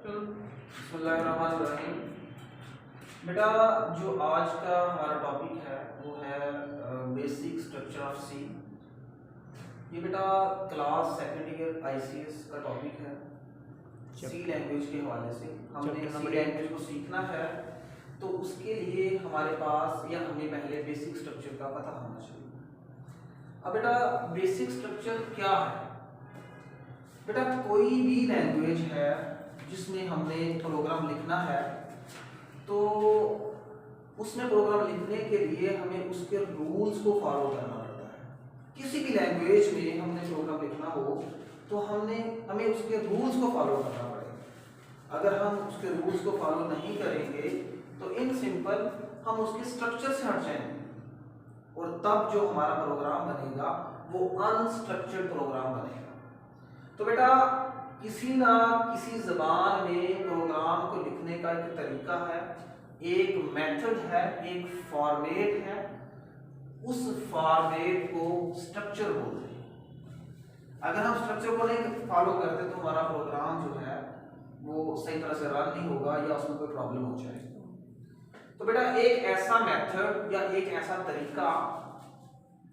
बिस्मिल्लाहिर्रहमानिर्रहीम। बेटा, जो आज का हमारा टॉपिक है वो है बेसिक स्ट्रक्चर ऑफ सी। ये बेटा क्लास सेकेंड ईयर आईसीएस का टॉपिक है। सी लैंग्वेज के हवाले से हमने सी लैंग्वेज को सीखना है, तो उसके लिए हमारे पास या हमें पहले बेसिक स्ट्रक्चर का पता होना चाहिए। अब बेटा, बेसिक स्ट्रक्चर क्या है? बेटा, कोई भी लैंग्वेज है जिसमें हमने प्रोग्राम लिखना है, तो उसमें प्रोग्राम लिखने के लिए हमें उसके रूल्स को फॉलो करना पड़ता है। किसी भी लैंग्वेज में हमने प्रोग्राम लिखना हो तो हमें उसके रूल्स को फॉलो करना पड़ेगा। अगर हम उसके रूल्स को फॉलो नहीं करेंगे तो इन सिंपल हम उसके स्ट्रक्चर से हट जाएंगे और तब जो हमारा प्रोग्राम बनेगा वो अनस्ट्रक्चर्ड प्रोग्राम बनेगा। तो बेटा, किसी ना किसी ज़बान में प्रोग्राम को लिखने का एक तरीका है, एक मेथड है, एक फॉर्मेट है। उस फॉर्मेट को स्ट्रक्चर बोलते हैं। अगर हम स्ट्रक्चर को नहीं फॉलो करते तो हमारा प्रोग्राम जो है वो सही तरह से रन नहीं होगा या उसमें कोई प्रॉब्लम हो जाएगी। तो बेटा, एक ऐसा मेथड या एक ऐसा तरीका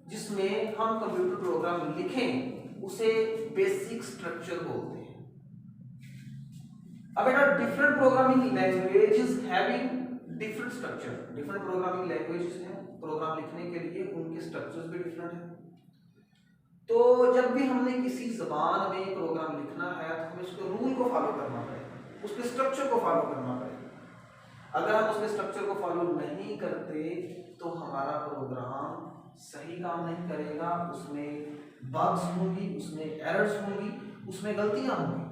जिसमें हम कंप्यूटर प्रोग्राम लिखें उसे बेसिक स्ट्रक्चर बोलते हैं। अब बेटा, different programming languages having different structure. Different programming languages हैं, प्रोग्राम लिखने के लिए उनके स्ट्रक्चर्स भी डिफरेंट हैं। तो जब भी हमने किसी ज़बान में प्रोग्राम लिखना है तो हमें उसके रूल को फॉलो करना पड़ेगा, उसके स्ट्रक्चर को फॉलो करना पड़ेगा। अगर हम उसके स्ट्रक्चर को फॉलो नहीं करते तो हमारा प्रोग्राम सही काम नहीं करेगा, उसमें बग्स होंगी, उसमें एरर्स होंगी, उसमें गलतियां होंगी,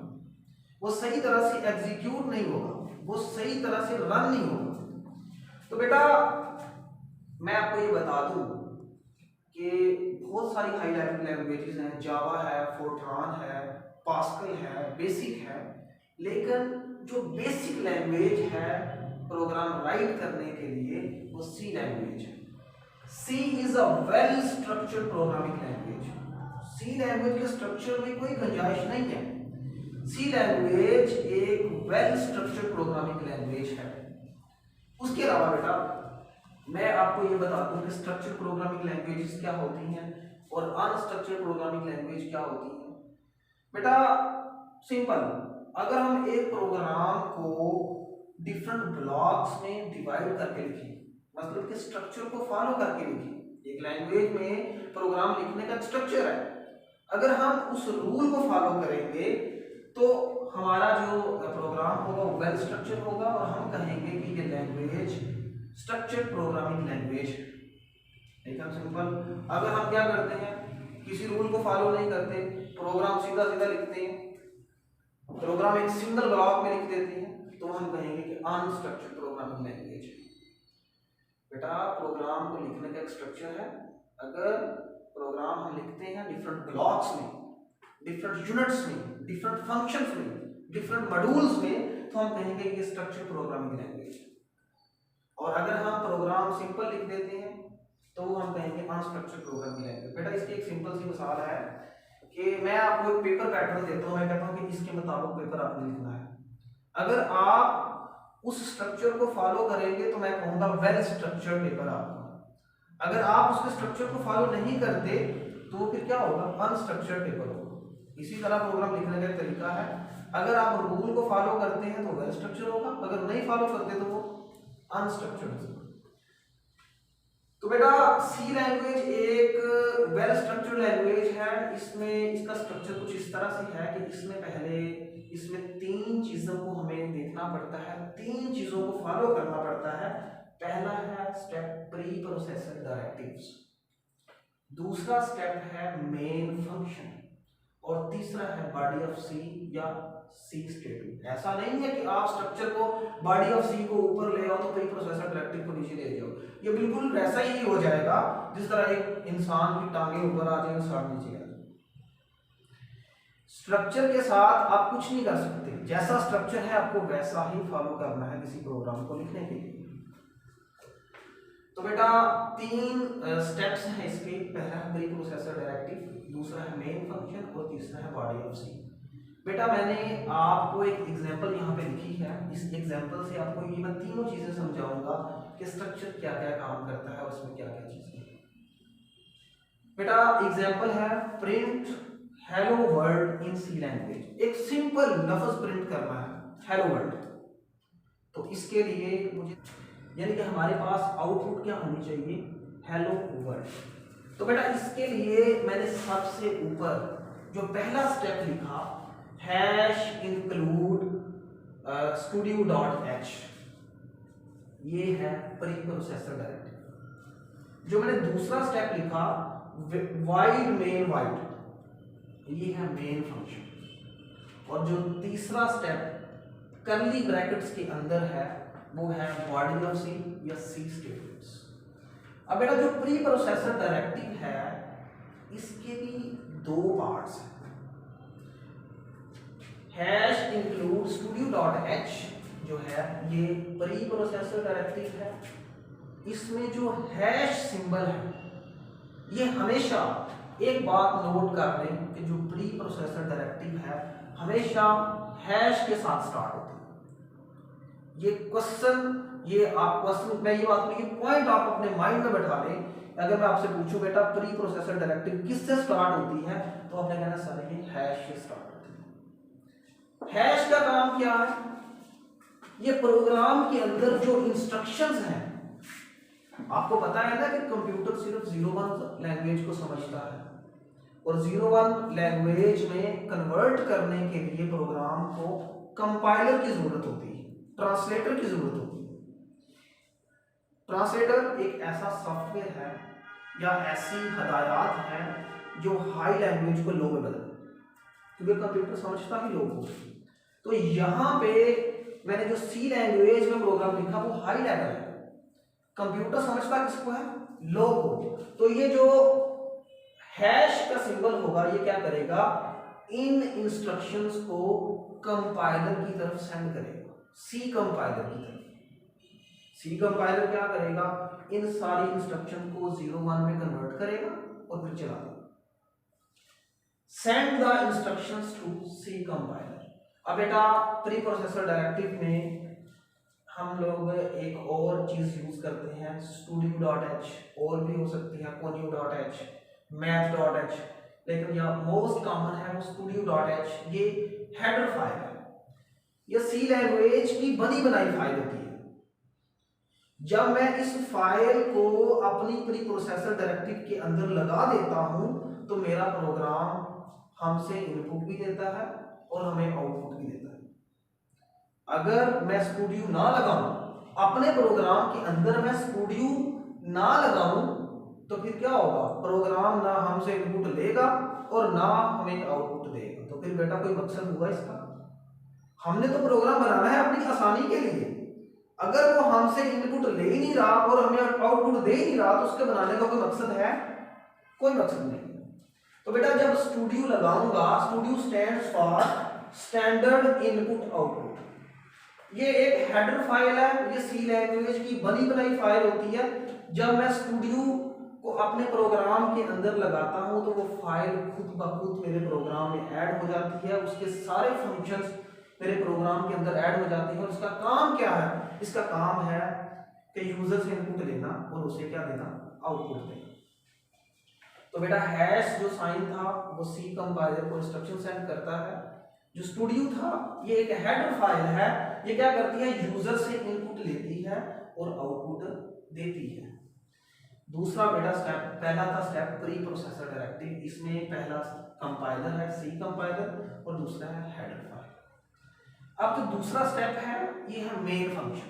वो सही तरह से एग्जीक्यूट नहीं होगा, वो सही तरह से रन नहीं होगा। तो बेटा, मैं आपको ये बता दूं कि बहुत सारी हाई लेवल लैंग्वेजेस हैं, जावा है, फोर्ट्रान है, पास्कल है, बेसिक है, लेकिन जो बेसिक लैंग्वेज है प्रोग्राम राइट करने के लिए वो सी लैंग्वेज है। C is a well structured programming language. C language के स्ट्रक्चर में कोई गुंजाइश नहीं है। सी लैंग्वेज एक वेल स्ट्रक्चर्ड प्रोग्रामिंग लैंग्वेज है। उसके अलावा बेटा, मैं आपको ये बता दूं कि स्ट्रक्चर्ड प्रोग्रामिंग लैंग्वेजेस क्या होती हैं और अनस्ट्रक्चर्ड प्रोग्रामिंग लैंग्वेज क्या होती हैं। बेटा, सिंपल, अगर हम एक प्रोग्राम को डिफरेंट ब्लॉक्स में डिवाइड करके लिखें, मतलब कि स्ट्रक्चर को फॉलो करके लिखें। एक लैंग्वेज में प्रोग्राम लिखने का स्ट्रक्चर है, अगर हम उस रूल को फॉलो करेंगे तो हमारा जो प्रोग्राम होगा वो वेल स्ट्रक्चर होगा और हम कहेंगे कि ये लैंग्वेज स्ट्रक्चर्ड प्रोग्रामिंग लैंग्वेज है। एकदम सिंपल। अगर हम क्या करते हैं, किसी रूल को फॉलो नहीं करते, प्रोग्राम सीधा सीधा लिखते हैं, प्रोग्राम एक सिंगल ब्लॉक में लिख देते हैं, तो हम कहेंगे कि अनस्ट्रक्चर्ड प्रोग्रामिंग लैंग्वेज है। बेटा, प्रोग्राम को लिखने का एक स्ट्रक्चर है। अगर प्रोग्राम हम लिखते हैं डिफरेंट ब्लॉक्स में, डिफरेंट यूनिट्स में, डिफरेंट फंक्शंस में, डिफरेंट मॉड्यूल्स में, तो हम कहेंगे कि स्ट्रक्चर्ड प्रोग्रामिंग लैंग्वेज। और अगर हम प्रोग्राम सिंपल लिख देते हैं तो हम कहेंगे अनस्ट्रक्चर्ड प्रोग्रामिंग लैंग्वेज। बेटा, इसकी एक सिंपल सी मिसाल है कि मैं आपको एक पेपर पैटर्न देता हूँ, मैं कहता हूँ कि इसके मुताबिक पेपर आपने लिखना है। अगर आप उस स्ट्रक्चर को फॉलो करेंगे तो मैं कहूँगा वेल स्ट्रक्चर्ड पेपर आपका। अगर आप उसके स्ट्रक्चर को फॉलो नहीं करते तो फिर क्या होगा, अनस्ट्रक्चर्ड पेपर होगा। इसी तरह प्रोग्राम लिखने का तरीका है, अगर आप रूल को फॉलो करते हैं तो वेल स्ट्रक्चर होगा, अगर नहीं फॉलो करते तो वो अनस्ट्रक्चर्ड होगा। तो बेटा, सी लैंग्वेज एक वेल स्ट्रक्चर्ड लैंग्वेज है। इसमें इसका स्ट्रक्चर कुछ इस तरह से है कि इसमें तीन चीजों को हमें देखना पड़ता है, तीन चीजों को फॉलो करना पड़ता है। पहला है स्टेप प्री प्रोसेसर डायरेक्टिव्स, दूसरा स्टेप है मेन फंक्शन, और तीसरा है बॉडी ऑफ सी या सी स्टेटमेंट। ऐसा नहीं है कि आप स्ट्रक्चर को बॉडी ऑफ सी को ऊपर ले आओ तो प्री प्रोसेसर डायरेक्टिव को नीचे ले जाओ। ये बिल्कुल वैसा ही हो जाएगा जिस तरह एक इंसान की टांगे ऊपर आ जाए, इंसान नीचे आ जाए। स्ट्रक्चर के साथ आप कुछ नहीं कर सकते, जैसा स्ट्रक्चर है आपको वैसा ही फॉलो करना है किसी प्रोग्राम को लिखने के लिए। तो बेटा, तीन स्टेप्स हैं इसके। पहला है प्री प्रोसेसर डायरेक्टिव, दूसरा है मेन फंक्शन और तीसरा है बॉडी ऑफ सी। बेटा, मैंने आपको एक एग्जांपल यहाँ पे लिखी इस एग्जांपल से आपको ये मैं तीनों चीजें समझाऊंगा कि स्ट्रक्चर क्या क्या काम करता है और उसमें क्या क्या चीजें। बेटा एग्जांपल है print hello world in C language. एक सिंपल लफ्ज प्रिंट करना है हेलो वर्ल्ड, तो इसके लिए मुझे यानी कि हमारे पास आउटपुट क्या होनी चाहिए, हेलो वर्ल्ड। तो बेटा इसके लिए मैंने सबसे ऊपर जो पहला स्टेप लिखा hash include studio dot h, ये है प्री प्रोसेसर डायरेक्टिव। जो मैंने दूसरा स्टेप लिखा वाइड मेन वाइड, ये है मेन फंक्शन। और जो तीसरा स्टेप कर्ली ब्रैकेट्स के अंदर है वो है बॉडी ऑफ सी या सी स्टेटमेंट्स। अब बेटा जो प्री प्रोसेसर डायरेक्टिव है इसके भी दो पार्ट्स हैं। Hash include studio dot H जो है ये प्री प्रोसेसर डायरेक्टिव है। इसमें जो हैश सिंबल है ये हमेशा एक बात नोट कर लें कि जो प्री प्रोसेसर डायरेक्टिव है हमेशा हैश के साथ स्टार्ट होती है। ये क्वेश्चन ये आप क्वेश्चन मैं ये बात नहीं कि पॉइंट आप अपने माइंड में बैठा लें। अगर मैं आपसे पूछूं बेटा प्री प्रोसेसर डायरेक्टिव किससे स्टार्ट होती है तो आपने कहना सर ये हैश से स्टार्ट होती है। हैश का काम क्या है, ये प्रोग्राम के अंदर जो इंस्ट्रक्शंस हैं, आपको पता है ना कि कंप्यूटर सिर्फ 01 लैंग्वेज को समझता है और 01 लैंग्वेज में कन्वर्ट करने के लिए प्रोग्राम को कंपाइलर की जरूरत होती है, ट्रांसलेटर की जरूरत होती है। ट्रांसलेटर एक ऐसा सॉफ्टवेयर है या ऐसी हदायत है जो हाई लैंग्वेज को लो में बदले, क्योंकि कंप्यूटर समझता ही लो को। तो यहाँ पे मैंने जो सी लैंग्वेज में प्रोग्राम लिखा वो हाई लेवल है, कंप्यूटर समझता किसको है, लो को। तो ये जो हैश का सिंबल होगा ये क्या करेगा, इन इंस्ट्रक्शंस को कंपाइलर की तरफ सेंड करेगा, सी कंपाइलर की तरफ। सी कंपाइलर क्या करेगा, इन सारी इंस्ट्रक्शन को 01 में कन्वर्ट करेगा और फिर चला देगा। Send the instructions to C compiler. अब बेटा प्री प्रोसेसर डायरेक्टिव में हम लोग एक और चीज यूज करते हैं स्टूडियो डॉट एच, और भी हो सकती है conio dot h, math dot h, लेकिन यह मोस्ट कॉमन है वो स्टूडियो डॉट एच। ये हेडर फाइल है, ये सी लैंग्वेज की बनी बनाई फाइल होती है। जब मैं इस फाइल को अपनी प्री प्रोसेसर डायरेक्टिव के अंदर लगा देता हूं तो मेरा प्रोग्राम हमसे इनपुट भी देता है और हमें आउटपुट भी देता है। अगर मैं स्टूडियो ना लगाऊं, अपने प्रोग्राम के अंदर मैं स्टूडियो ना लगाऊं तो फिर क्या होगा, प्रोग्राम ना हमसे इनपुट लेगा और ना हमें आउटपुट देगा। तो फिर बेटा कोई मकसद हुआ इसका? हमने तो प्रोग्राम बनाना है अपनी आसानी के लिए, अगर वो हमसे इनपुट ले ही नहीं रहा और हमें आउटपुट दे ही नहीं रहा तो उसके बनाने का कोई मकसद है? कोई मकसद नहीं। तो बेटा जब स्टूडियो लगाऊंगा, studio stands for standard input output. ये एक हेडर फाइल है, ये सी लैंग्वेज की बनी बनाई फाइल होती है। जब मैं स्टूडियो को अपने प्रोग्राम के अंदर लगाता हूं तो वो फाइल खुद ब खुद मेरे प्रोग्राम में ऐड हो जाती है, उसके सारे फंक्शंस मेरे प्रोग्राम के अंदर ऐड हो जाती है। और इसका काम क्या है, इसका काम है कि यूजर से इनपुट लेना और उसे क्या देना, आउटपुट देना। तो बेटा हैश जो साइन था वो सी कंपाइलर को इंस्ट्रक्शन सेंड करता है। जो स्टूडियो था ये एक हेडर फाइल है, ये क्या करती है, यूजर से इनपुट लेती है और आउटपुट देती है। दूसरा बेटा स्टेप, पहला था स्टेप प्री प्रोसेसर डायरेक्टिव, इसमें पहला कंपाइलर है सी कंपाइलर और दूसरा है हेडर फाइल। अब जो दूसरा स्टेप है ये है मेन फंक्शन।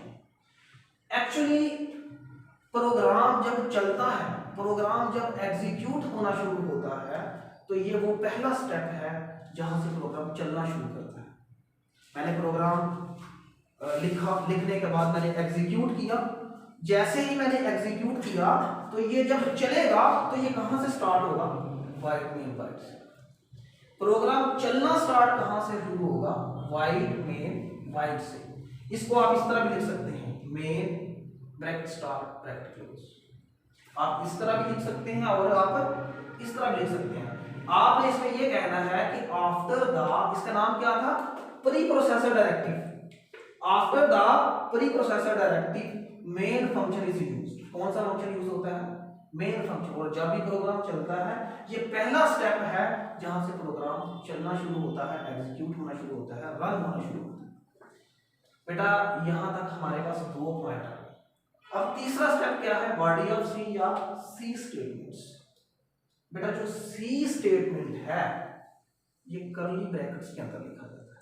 एक्चुअली प्रोग्राम जब चलता है, प्रोग्राम जब एग्जीक्यूट होना शुरू होता है तो ये वो पहला स्टेप है जहां से प्रोग्राम चलना शुरू करता है। मैंने प्रोग्राम लिखने के बाद मैंने एग्जीक्यूट किया, जैसे ही मैंने एग्जीक्यूट किया तो ये जब चलेगा तो ये कहां से स्टार्ट होगा, वाइड मेन वाइड से। प्रोग्राम चलना स्टार्ट कहां से शुरू होगा, वाइड मेन वाइड से। इसको आप इस तरह भी लिख सकते हैं, main bracket start bracket close. आप इस तरह भी लिख सकते हैं और आप इस तरह भी लिख सकते हैं। आपने इसमें यह कहना है कि आफ्टर द, इसका नाम क्या था, pre processor directive. After the pre processor directive main function is used. कौन सा फंक्शन यूज होता है? Main function. और जब भी प्रोग्राम चलता है, ये पहला स्टेप है जहां से प्रोग्राम चलना शुरू होता है, एग्जीक्यूट होना शुरू होता है, रन होना शुरू होता है। बेटा यहां तक हमारे पास 2 पॉइंट है। अब तीसरा स्टेप क्या है? बॉडी ऑफ सी या सी स्टेटमेंट्स। बेटा जो सी स्टेटमेंट है ये कर्ली ब्रैकेट्स के अंदर लिखा जाता है।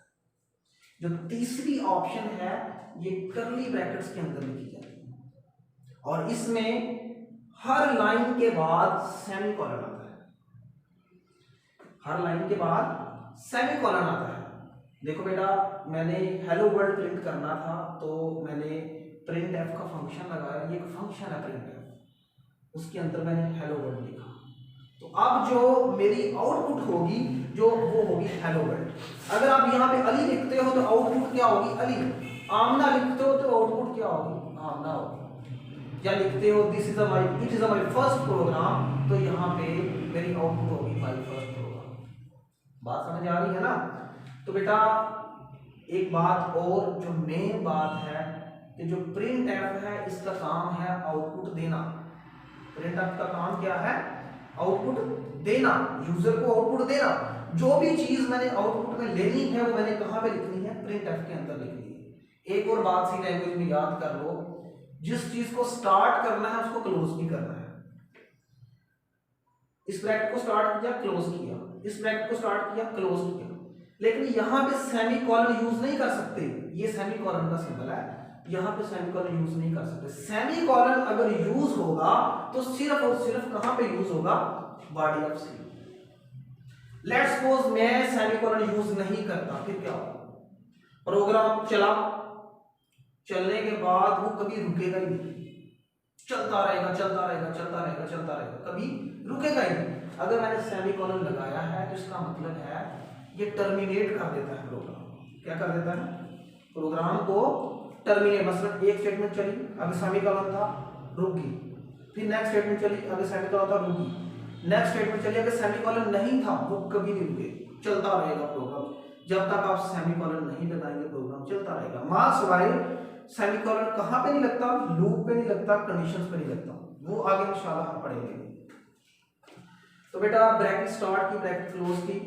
जो तीसरी ऑप्शन है ये कर्ली ब्रैकेट्स के अंदर लिखी जाती है, और इसमें हर लाइन के बाद सेमीकोलन आता है। हर लाइन के बाद सेमीकोलन आता है। देखो बेटा, मैंने हेलो वर्ल्ड प्रिंट करना था तो मैंने प्रिंट एफ का फंक्शन लगाया। ये एक फंक्शन है प्रिंट एफ, उसके अंदर मैंने हेलो वर्ल्ड लिखा। तो अब जो मेरी आउटपुट होगी जो वो होगी हेलो वर्ल्ड। अगर आप यहाँ पे अली लिखते हो तो आउटपुट क्या होगी? अली। आमना लिखते हो तो आउटपुट क्या होगी? आमना होगी। या लिखते हो this is my it is my first program, तो यहाँ पे मेरी आउटपुट होगी माय फर्स्ट प्रोग्राम। बात समझ आ रही है ना? तो बेटा एक बात और जो मेन बात है कि जो प्रिंट एफ है इसका काम है आउटपुट देना। प्रिंट एफ का काम क्या है? आउटपुट देना, यूजर को आउटपुट देना। जो भी चीज मैंने आउटपुट में लेनी है वो मैंने कहां पे लिखनी है? प्रिंट एफ के अंदर लिखनी है। एक और बात सी लैंग्वेज में याद कर लो, जिस चीज को स्टार्ट करना है उसको क्लोज भी करना है। इस ब्रैकेट को स्टार्ट किया, क्लोज किया, इस ब्रैकेट को स्टार्ट किया, क्लोज किया, लेकिन यहां पे सेमीकोलन यूज नहीं कर सकते। ये सेमीकोलन का सिंबल है, यहां पे सेमीकोलन यूज नहीं कर सकते। सेमीकोलन अगर यूज होगा तो सिर्फ और सिर्फ कहां पे यूज होगा? Body of C. Let's suppose मैं सेमीकोलन यूज नहीं करता, फिर क्या होगा? प्रोग्राम चला, चलने के बाद वो कभी रुकेगा ही नहीं, चलता रहेगा चलता रहेगा चलता रहेगा चलता रहेगा, कभी रुकेगा ही नहीं। अगर मैंने सेमीकोलन लगाया है तो इसका मतलब है ये टर्मिनेट कर देता है प्रोग्राम। क्या कर देता है? प्रोग्राम को टर्मिनेट। मतलब एक स्टेटमेंट चली, अगर सेमीकोलन था, रुक गई। फिर नेक्स्ट स्टेटमेंट चली, अगर सेमीकोलन था, रुक गई। नेक्स्ट स्टेटमेंट चली, अगर सेमीकोलन नहीं था, वो कभी नहीं रुके, चलता रहेगा प्रोग्राम। जब तक आप सेमीकोलन नहीं लगाएंगे प्रोग्राम चलता रहेगा। मार्क्स वाइज सेमीकोलन कहां पे नहीं लगता? लूप पे नहीं लगता, कंडीशंस पे नहीं लगता। वो आगे इंशाल्लाह हम पढ़ेंगे। तो बेटा ब्रैकेट स्टार्ट की, ब्रैकेट क्लोज की,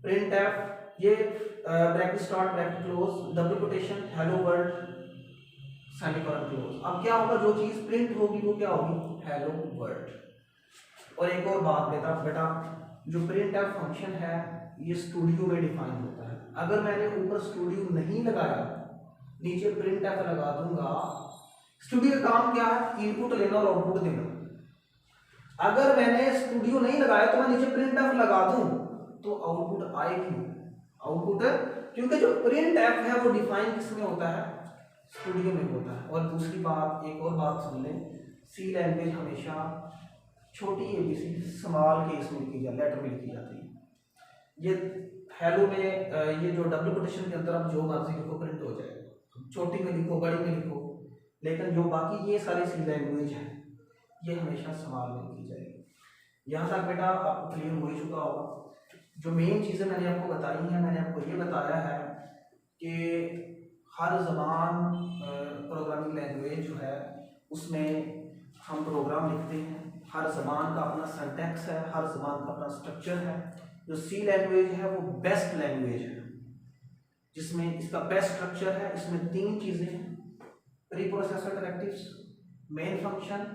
प्रिंट एफ, ये bracket start bracket close, double quotation, hello world, semicolon close. अब क्या होगा? जो चीज प्रिंट होगी वो क्या होगी? Hello world. और एक और बात बेटा, जो प्रिंट एफ फंक्शन है ये स्टूडियो में डिफाइन होता है। अगर मैंने ऊपर स्टूडियो नहीं लगाया, नीचे प्रिंट एफ लगा दूंगा, स्टूडियो का काम क्या है? इनपुट लेना और आउटपुट देना। अगर मैंने स्टूडियो नहीं लगाया तो मैं नीचे प्रिंट एफ लगा दूं तो आउटपुट आएगी। आउटपुट, क्योंकि जो प्रिंट एफ है वो डिफाइन किसमें होता है? स्टूडियो में होता है। और दूसरी बात, एक और बात सुन लें, सी लैंग्वेज हमेशा छोटी एबीसी स्मॉल केस में लिखी जाती है, लेटर में लिखी जाती है। ये हेलो में ये जो डबल कोटेशन के अंदर आप जो मर्जी लिखो प्रिंट हो जाएगा, छोटी में लिखो बड़ी में लिखो, लेकिन जो बाकी ये सारी सी लैंग्वेज है ये हमेशा स्मॉल में लिखी जाएगी। यहाँ तक बेटा आपको क्लियर हो ही चुका होगा। जो मेन चीज़ें मैंने आपको बताई हैं, मैंने आपको ये बताया है कि हर ज़बान प्रोग्रामिंग लैंग्वेज जो है उसमें हम प्रोग्राम लिखते हैं। हर ज़बान का अपना सिंटैक्स है, हर ज़बान का अपना स्ट्रक्चर है। जो सी लैंग्वेज है वो बेस्ट लैंग्वेज है, जिसमें इसका बेस्ट स्ट्रक्चर है। इसमें 3 चीज़ें हैं, pre processor directives, main function,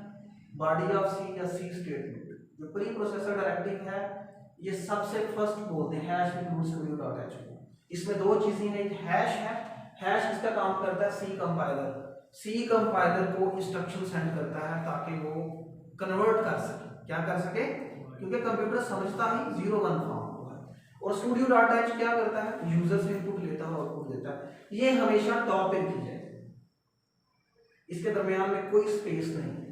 body of C या सी स्टेटमेंट। जो प्री प्रोसेसर डायरेक्टिव है ये सबसे फर्स्ट बोलते हैं hash include studio dot h को। इसमें 2 चीज़ें हैं, एक हैश है, हैश इसका काम करता है सी कंपाइलर। सी कंपाइलर को इंस्ट्रक्शन सेंड करता है ताकि वो कन्वर्ट कर सके। क्या कर सके? क्योंकि कंप्यूटर समझता ही 0-1 फॉर्म को है। और स्टूडियो डॉट एच क्या करता है? यूजर से इनपुट लेता है, आउटपुट देता है। ये हमेशा टॉप पे लिखी जाए, इसके दरमियान में कोई स्पेस नहीं है।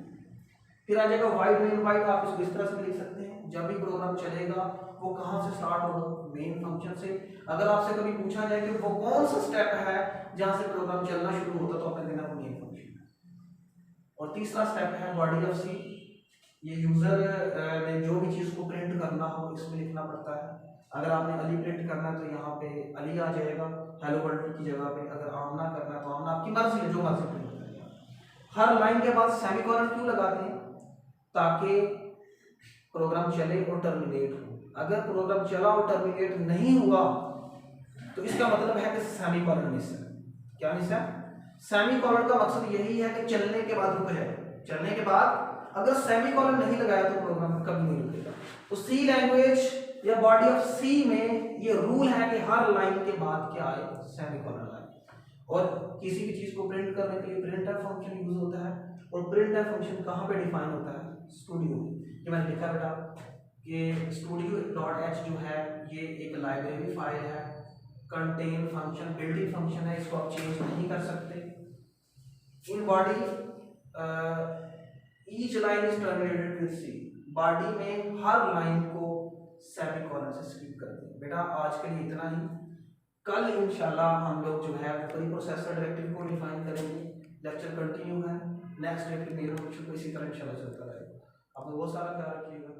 फिर आ जाएगा वाइड मेन वाइड, आप इसको इस तरह से लिख सकते हैं। जब भी प्रोग्राम चलेगा वो कहाँ से स्टार्ट होगा? मेन फंक्शन से। अगर आपसे कभी पूछा जाए कि वो कौन सा स्टेप है जहाँ से प्रोग्राम चलना शुरू होता, तो आपने देना वो मेन फंक्शन। और तीसरा स्टेप है बॉडी ऑफ सी। ये यूजर ने जो भी चीज़ को प्रिंट करना हो इसमें लिखना पड़ता है। अगर आपने अली प्रिंट करना है तो यहाँ पे अली आ जाएगा हेलो वर्ल्ड की जगह पे। अगर आमना करना है तो आमना मर्जी जो मर्जी प्रिंट करेगा। हर लाइन के बाद सेमीकोलन क्यों लगाते हैं? ताकि प्रोग्राम चले और टर्मिनेट हो। अगर प्रोग्राम चला और टर्मिनेट नहीं हुआ तो इसका मतलब है कि सेमीकोलन मिस है। क्या मिस है? सेमीकोलन का मकसद यही है कि चलने के बाद रुक जाए। चलने के बाद अगर सेमीकोलन नहीं लगाया तो प्रोग्राम कभी नहीं रुकेगा। तो सी लैंग्वेज या बॉडी ऑफ सी में ये रूल है कि हर लाइन के बाद क्या आए? सेमीकोलन आए। और किसी भी चीज को प्रिंट करने के लिए प्रिंटफ फंक्शन यूज होता है। और प्रिंटफ फंक्शन कहाँ पे डिफाइन होता है? स्टूडियो में। ये मैंने लिखा बेटा, ये studio.h जो है ये एक लाइब्रेरी फाइल है। कंटेन फंक्शन बिल्डिंग फंक्शन है, इसको आप चेंज नहीं कर सकते। In body each line is terminated with C. Body में हर लाइन को सेमीकोलन से स्किप करते हैं। बेटा आज के लिए इतना ही। कल इंशाल्लाह हम लोग जो है प्री प्रोसेसर डायरेक्टिव को डिफाइन करेंगे। लेक्चर कंटिन्यू है, नेक्स्ट डायरेक्टिव मेरे को इसी तरह इंशाल्लाह चलता रहेगा। आप बहुत सारा ख्याल रखिएगा।